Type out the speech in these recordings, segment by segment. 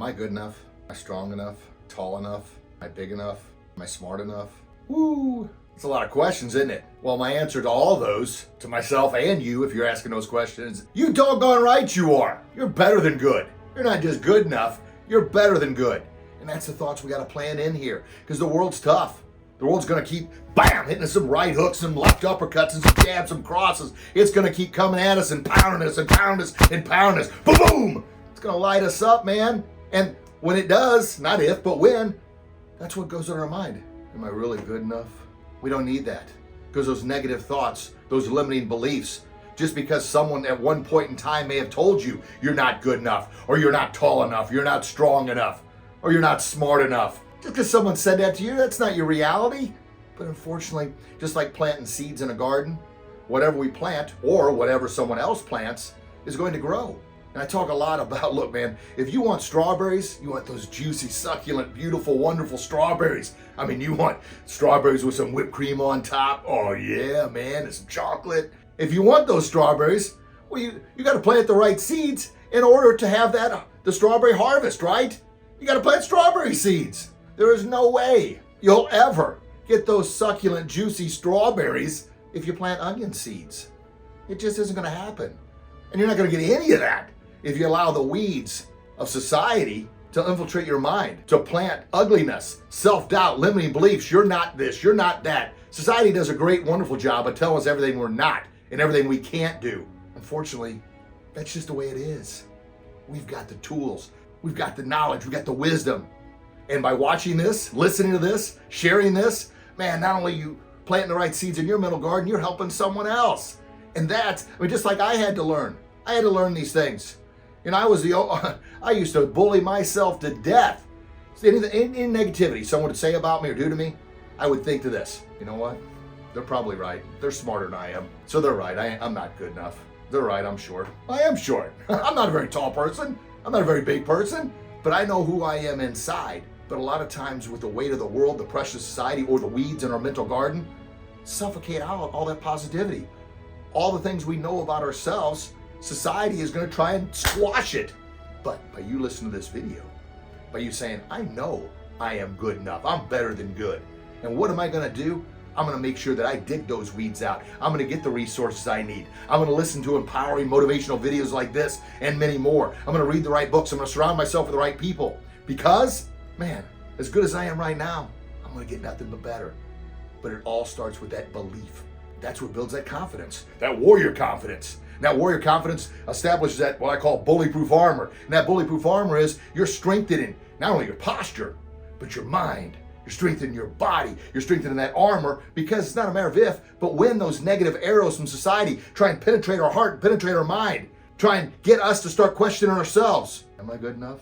I good enough? Am I strong enough? Tall enough? Am I big enough? Am I smart enough? Woo! It's a lot of questions, isn't it? Well, my answer to all those, to myself and you, if you're asking those questions, you doggone right you are. You're better than good. You're not just good enough, you're better than good. And that's the thoughts we gotta plant in here, because the world's tough. The world's gonna keep, bam, hitting us some right hooks, some left uppercuts, and some jabs, some crosses. It's gonna keep coming at us and pounding us and pounding us and pounding us. Boom, boom! It's gonna light us up, man. And when it does, not if, but when, that's what goes in our mind. Am I really good enough? We don't need that, because those negative thoughts, those limiting beliefs, just because someone at one point in time may have told you you're not good enough, or you're not tall enough, you're not strong enough, or you're not smart enough. Just because someone said that to you, that's not your reality. But unfortunately, just like planting seeds in a garden, whatever we plant or whatever someone else plants is going to grow. And I talk a lot about, look, man, if you want strawberries, you want those juicy, succulent, beautiful, wonderful strawberries. I mean, you want strawberries with some whipped cream on top. Oh yeah, man, and some chocolate. If you want those strawberries, well, you got to plant the right seeds in order to have the strawberry harvest, right? You got to plant strawberry seeds. There is no way you'll ever get those succulent, juicy strawberries if you plant onion seeds. It just isn't going to happen. And you're not going to get any of that if you allow the weeds of society to infiltrate your mind, to plant ugliness, self-doubt, limiting beliefs. You're not this, you're not that. Society does a great, wonderful job of telling us everything we're not and everything we can't do. Unfortunately, that's just the way it is. We've got the tools, we've got the knowledge, we've got the wisdom. And by watching this, listening to this, sharing this, man, not only you planting the right seeds in your mental garden, you're helping someone else. And that's, I mean, just like I had to learn. I had to learn these things. And I used to bully myself to death. Any negativity someone would say about me or do to me, I would think to this, you know what? They're probably right. They're smarter than I am. So they're right. I'm not good enough. They're right. I'm short. I am short. I'm not a very tall person. I'm not a very big person. But I know who I am inside. But a lot of times with the weight of the world, the pressure of society, or the weeds in our mental garden, suffocate out all that positivity. All the things we know about ourselves, society is going to try and squash it. But by you listening to this video, by you saying, I know I am good enough, I'm better than good. And what am I going to do? I'm going to make sure that I dig those weeds out. I'm going to get the resources I need. I'm going to listen to empowering, motivational videos like this and many more. I'm going to read the right books. I'm going to surround myself with the right people. Because, man, as good as I am right now, I'm going to get nothing but better. But it all starts with that belief. That's what builds that confidence, that warrior confidence. And that warrior confidence establishes that what I call bully-proof armor. And that bully-proof armor is you're strengthening not only your posture, but your mind. You're strengthening your body. You're strengthening that armor, because it's not a matter of if, but when those negative arrows from society try and penetrate our heart, penetrate our mind, try and get us to start questioning ourselves. Am I good enough?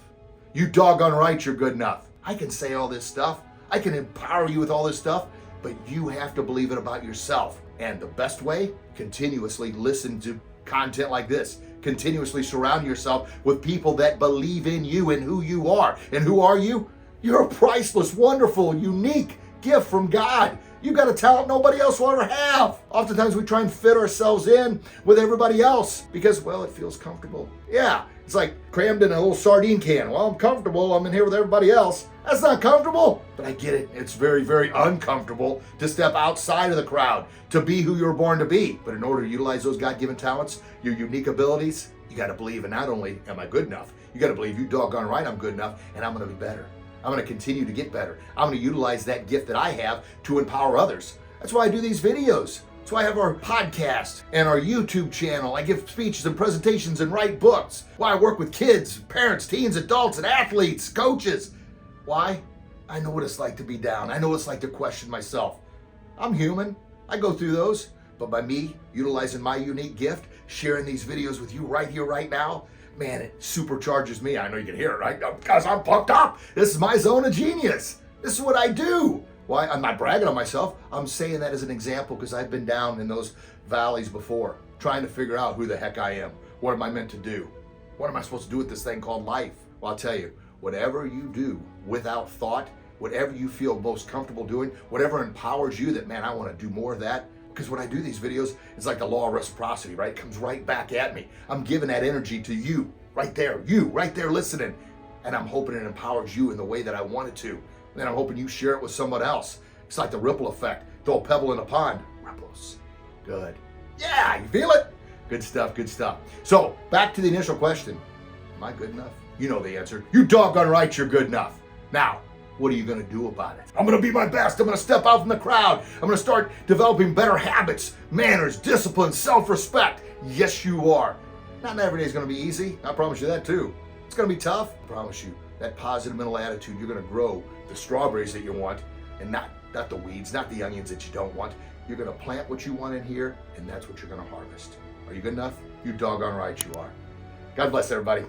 You doggone right you're good enough. I can say all this stuff. I can empower you with all this stuff, but you have to believe it about yourself. And the best way, continuously listen to content like this. Continuously surround yourself with people that believe in you and who you are. And who are you? You're a priceless, wonderful, unique gift from God. You've got a talent nobody else will ever have. Oftentimes we try and fit ourselves in with everybody else because, well, it feels comfortable. Yeah, it's like crammed in a little sardine can. Well, I'm comfortable. I'm in here with everybody else. That's not comfortable. But I get it. It's very, very uncomfortable to step outside of the crowd, to be who you were born to be. But in order to utilize those God-given talents, your unique abilities, you got to believe in not only am I good enough, you got to believe you doggone right I'm good enough, and I'm going to be better. I'm going to continue to get better. I'm going to utilize that gift that I have to empower others. That's why I do these videos. That's why I have our podcast and our YouTube channel. I give speeches and presentations and write books. Why I work with kids, parents, teens, adults, and athletes, coaches. Why? I know what it's like to be down. I know what it's like to question myself. I'm human. I go through those. But by me utilizing my unique gift, sharing these videos with you right here, right now, man, it supercharges me. I know you can hear it, right? Because I'm pumped up. This is my zone of genius. This is what I do. Why? I'm not bragging on myself. I'm saying that as an example because I've been down in those valleys before, trying to figure out who the heck I am. What am I meant to do? What am I supposed to do with this thing called life? Well, I'll tell you, whatever you do without thought, whatever you feel most comfortable doing, whatever empowers you that, man, I want to do more of that. Because when I do these videos, it's like the law of reciprocity, right? It comes right back at me. I'm giving that energy to you right there listening. and I'm hoping it empowers you in the way that I want it to. And then I'm hoping you share it with someone else. It's like the ripple effect. Throw a pebble in a pond, ripples. Good. Yeah, you feel it? Good stuff, good stuff. So back to the initial question. Am I good enough? You know the answer. You doggone right you're good enough. Now, what are you going to do about it? I'm going to be my best. I'm going to step out from the crowd. I'm going to start developing better habits, manners, discipline, self-respect. Yes, you are. Not every day is going to be easy. I promise you that too. It's going to be tough. I promise you. That positive mental attitude, you're going to grow the strawberries that you want and not the weeds, not the onions that you don't want. You're going to plant what you want in here, and that's what you're going to harvest. Are you good enough? You doggone right you are. God bless everybody.